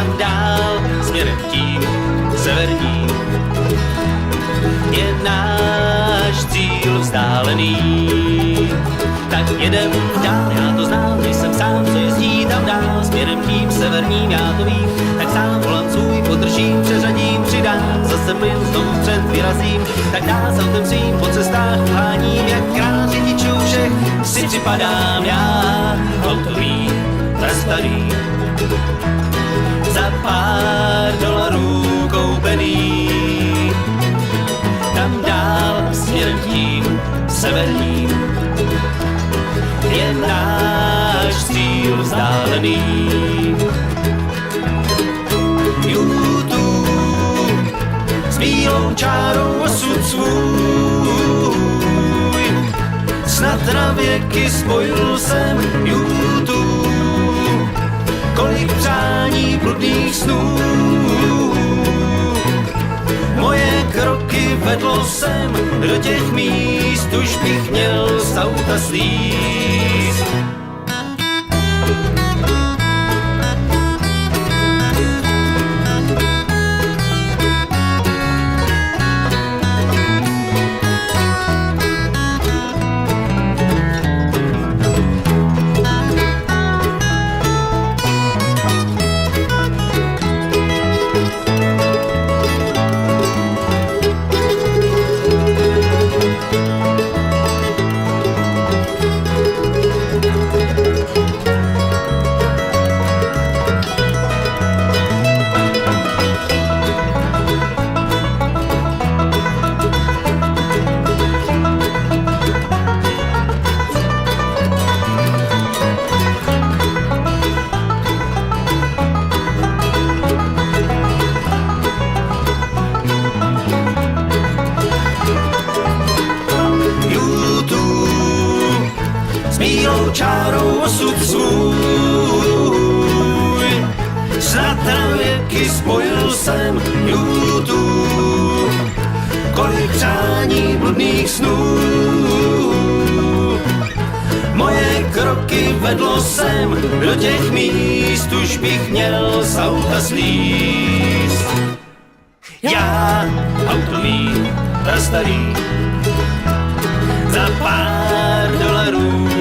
tam dál, směrem tím severním. Je náš cíl vzdálený, tak jedem dál, já to znám, nejsem sám, co jezdí tam dál, směrem tím severním, já to vím, tak sám volant svůj podržím, přeřadím, přidám, zase plyn znovu před vyrazím, tak dál s autem svým po cestách uháním, jak král řidičů všech si připadám já, autový, prastarý, za pár dolarů koupený, tam dál směrem tím severním je náš cíl vzdálený. YouTube s bílou čárou osud svůj, snad na věky spojil jsem YouTube, kolik přání bludných snů. Moje kroky vedlo jsem do těch míst, už bych měl z auta slízt. Bílou čárou osud svůj, snad na věky spojil jsem YouTube, kolik přání bludných snů. Moje kroky vedlo jsem do těch míst, už bych měl z auta slízt. Já, autový, prastarý, za pár